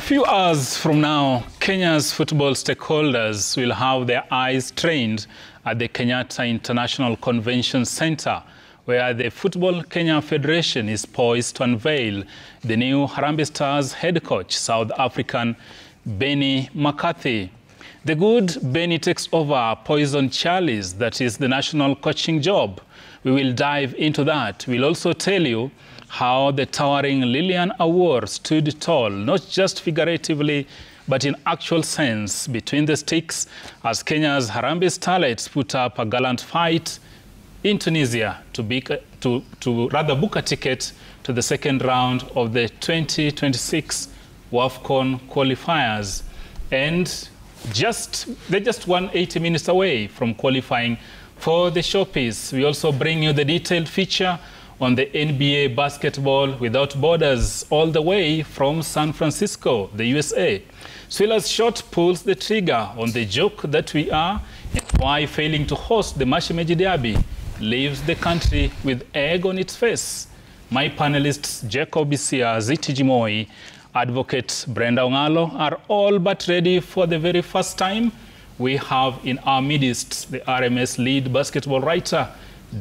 few hours from now, Kenya's football stakeholders will have their eyes trained at the Kenyatta International Convention Center, where the Football Kenya Federation is poised to unveil the new Harambee Stars head coach, South African Benny McCarthy. The good Benny takes over Poison Charlie's, that is the national coaching job. We will dive into that. We'll also tell you how the towering Lilian Award stood tall, not just figuratively, but in actual sense, between the sticks, as Kenya's Harambee starlets put up a gallant fight in Tunisia to rather book a ticket to the second round of the 2026 WAFCON qualifiers. And they're just 180 minutes away from qualifying for the showpiece. We also bring you the detailed feature on the NBA basketball without borders, all the way from San Francisco, the USA. Swila's shot pulls the trigger on the joke that we are, and why failing to host the Mashemeji Derby leaves the country with egg on its face. My panelists, Jacob Isia, Ziti Jimoi, Advocate Brenda Ongalo, are all but ready for the very first time. We have in our midst the RMS lead basketball writer,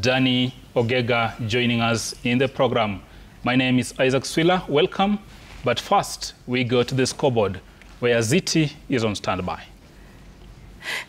Danny Ogega, joining us in the program. My name is Isaac Swila. Welcome. But first, we go to the scoreboard, where Ziti is on standby.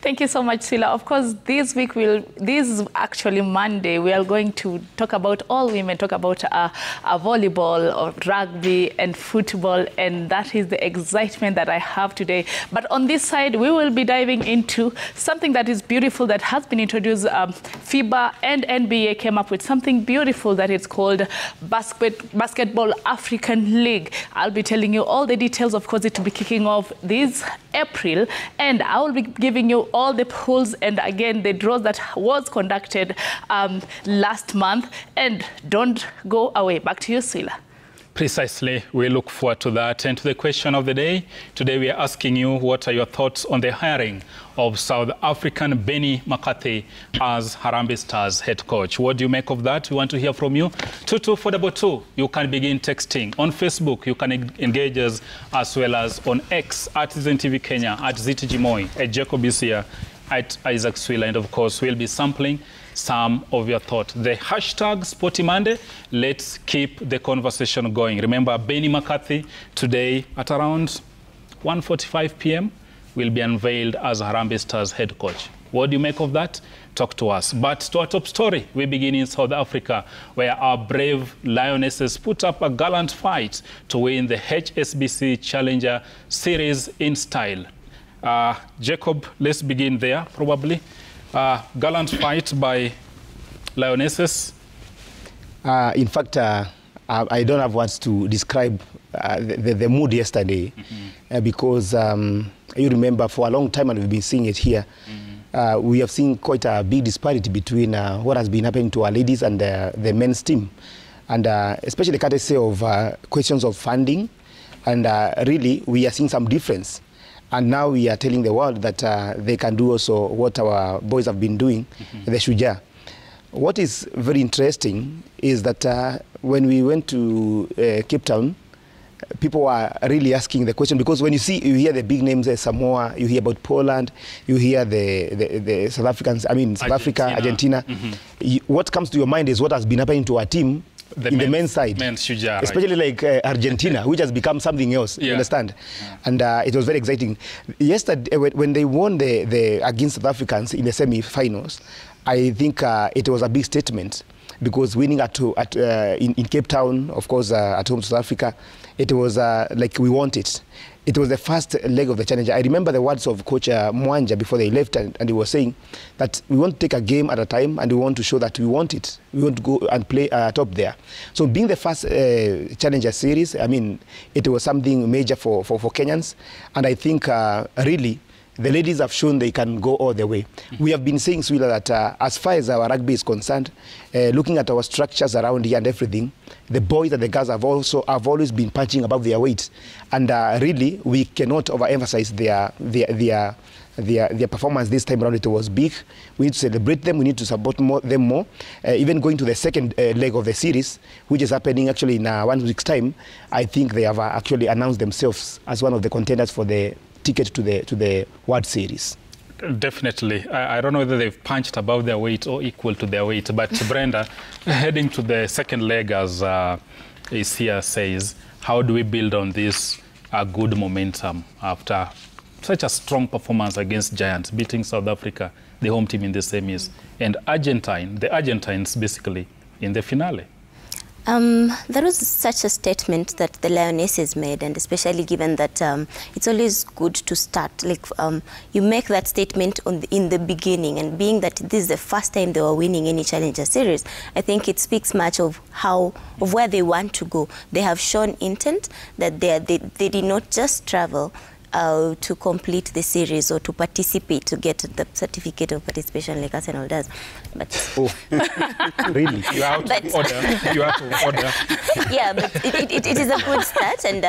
Thank you so much, Sila. Of course, this week, this is actually Monday. We are going to talk about all women, talk about volleyball, or rugby and football, and that is the excitement that I have today. But on this side, we will be diving into something that is beautiful that has been introduced. FIBA and NBA came up with something beautiful that is called Basketball African League. I'll be telling you all the details. Of course, it will be kicking off this April, and I will be giving you all the polls and again the draws that was conducted last month. And don't go away. Back to you, Sila. Precisely. We look forward to that. And to the question of the day, today we are asking you, what are your thoughts on the hiring of South African Benny McCarthy as Harambee Stars head coach? What do you make of that? We want to hear from you. 22422, you can begin texting. On Facebook, you can engage us as well as on X, at Citizen TV Kenya, at ZTG Moi, at Jacob Isia, at Isaac Swila, and of course, we'll be sampling some of your thoughts. The hashtag Sporty Monday, let's keep the conversation going. Remember, Benny McCarthy today at around 1:45 p.m. will be unveiled as Harambee Stars head coach. What do you make of that? Talk to us. But to our top story, we begin in South Africa, where our brave Lionesses put up a gallant fight to win the HSBC Challenger Series in style. Jacob, let's begin there, probably. Gallant fight by Lionesses. In fact, I don't have words to describe the mood yesterday, because you remember for a long time, and we've been seeing it here, we have seen quite a big disparity between what has been happening to our ladies and the men's team, and especially courtesy of questions of funding, and really we are seeing some difference. And now we are telling the world that they can do also what our boys have been doing, the Shujaa. What is very interesting is that when we went to Cape Town, people were really asking the question, because when you hear the big names, Samoa, you hear about Poland, you hear the South Africans, South Africa, Argentina. What comes to your mind is what has been happening to our team in the men's side, Shujaa, especially like Argentina, which has become something else. You understand? And it was very exciting. Yesterday, when they won the against South Africans in the semi-finals, I think it was a big statement, because winning in Cape Town, of course, at home South Africa, it was like we want it. It was the first leg of the Challenger. I remember the words of Coach Mwanja before they left, and he was saying that we want to take a game at a time, and we want to show that we want it. We want to go and play top there. So being the first Challenger series, it was something major for Kenyans, and I think really the ladies have shown they can go all the way. We have been saying, Swila, that as far as our rugby is concerned, looking at our structures around here and everything, the boys and the girls have always been punching above their weight. And really, we cannot overemphasize their their performance this time around. It was big. We need to celebrate them. We need to support them more. Even going to the second leg of the series, which is happening actually in 1 week's time, I think they have actually announced themselves as one of the contenders for the ticket to the World Series. Definitely. I don't know whether they've punched above their weight or equal to their weight, but Brenda, heading to the second leg, as Isia says, how do we build on this good momentum after such a strong performance against Giants, beating South Africa, the home team in the semis, and the Argentines basically in the finale? There was such a statement that the Lionesses made, and especially given that it's always good to start, like you make that statement in the beginning, and being that this is the first time they were winning any Challenger Series, I think it speaks much of where they want to go. They have shown intent that they did not just travel to complete the series or to participate, to get the certificate of participation like Arsenal does. But Really? You are out of order. You are out of order. Yeah, but it is a good start, and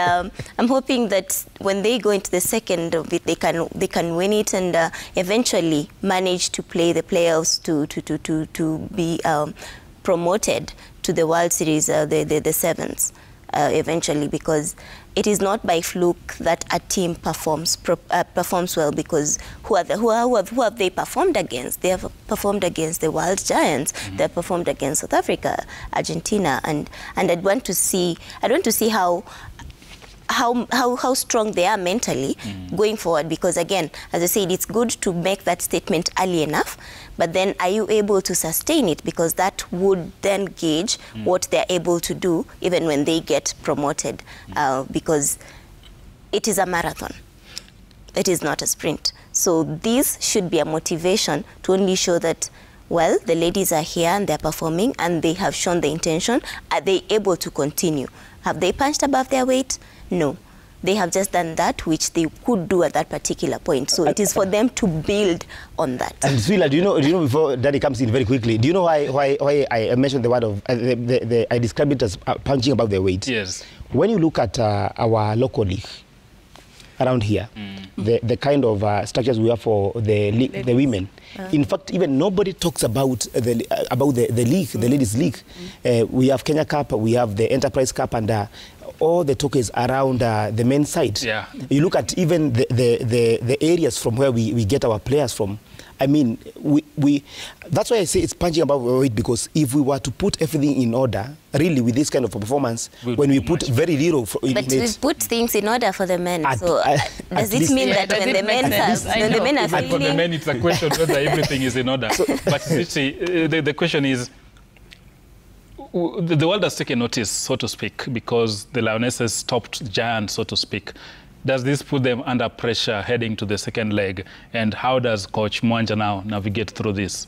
I'm hoping that when they go into the second of it, they can win it and eventually manage to play the playoffs to be promoted to the World Series, the sevens. Eventually, because it is not by fluke that a team performs well, because who have they performed against? They have performed against the world giants. They have performed against South Africa, Argentina, and I want to see how strong they are mentally going forward, because again, as I said, it's good to make that statement early enough, but then are you able to sustain it? Because that would then gauge what they're able to do even when they get promoted, because it is a marathon. It is not a sprint. So this should be a motivation to only show that, well, the ladies are here and they're performing and they have shown the intention. Are they able to continue? Have they punched above their weight? No. They have just done that which they could do at that particular point. So it is for them to build on that. And Swila, do you know before Daddy comes in very quickly, do you know why I mentioned the word of, I described it as punching above their weight? Yes. When you look at our local league around here, the kind of structures we have for the league, the women. In fact, even nobody talks about the league, the ladies' league. We have Kenya Cup, we have the Enterprise Cup, and all the talk is around the men's side. Yeah. You look at even the areas from where we get our players from. I mean, that's why I say it's punching above our weight, because if we were to put everything in order, really with this kind of performance, when we put very little in but we put things in order for the men. So does it mean that when the men are feeling... For the men, it's a question whether everything is in order. But the question is, the world has taken notice, so to speak, because the Lionesses stopped Giants, so to speak. Does this put them under pressure heading to the second leg? And how does Coach Mwanja now navigate through this?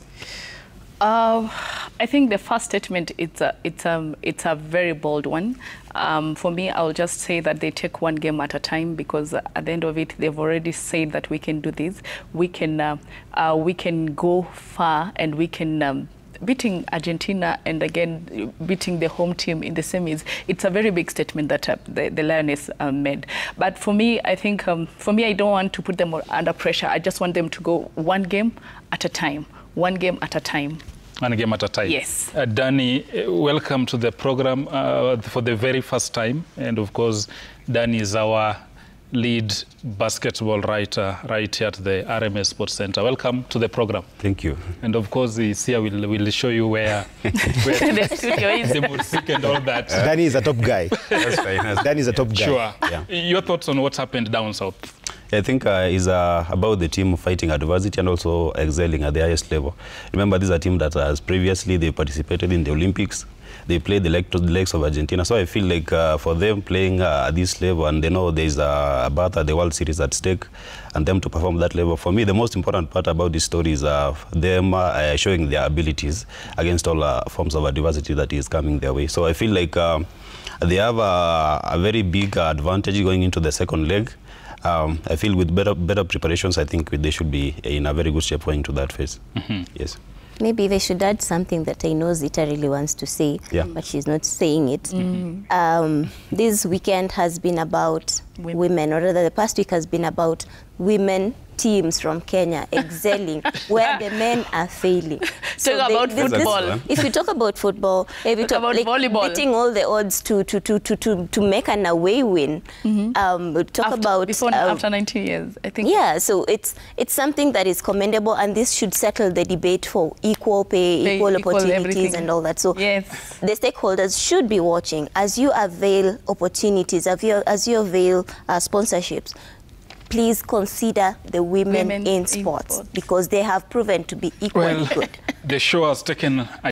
I think the first statement, it's a very bold one. For me, I'll just say that they take one game at a time, because at the end of it, they've already said that we can do this. We can go far, and we can beating Argentina and again beating the home team in the semis. It's a very big statement that the Lioness made. But for me, I think, for me, I don't want to put them under pressure. I just want them to go one game at a time. One game at a time. One game at a time. Yes. Danny, welcome to the program for the very first time. And of course, Danny is our lead basketball writer right here at the RMS Sports Center. Welcome to the program. Thank you. And of course, Isia will show you where the studio is, the music and all that. Danny is a top guy. That's fine. Danny is a top guy. Sure. Yeah. Your thoughts on what's happened down south? I think it's about the team fighting adversity and also excelling at the highest level. Remember, this is a team that has previously they participated in the Olympics. They played the legs of Argentina. So I feel like for them playing at this level, and they know there's a berth at the World Series at stake, and them to perform that level, for me, the most important part about this story is them showing their abilities against all forms of adversity that is coming their way. So I feel like they have a very big advantage going into the second leg. I feel with better preparations, I think they should be in a very good shape going to that phase. Yes. Maybe they should add something that I know Zita really wants to say, but she's not saying it. This weekend has been about women, or rather the past week has been about women teams from Kenya excelling where the men are failing. Talk about football. If you talk about football, if you talk about volleyball, beating all the odds to make an away win. After 19 years, I think. Yeah, so it's something that is commendable, and this should settle the debate for equal pay, equal opportunities, everything. and all that. So yes, the stakeholders should be watching as you avail opportunities, as you avail sponsorships. Please consider the women in sports, because they have proven to be equally good. The show has taken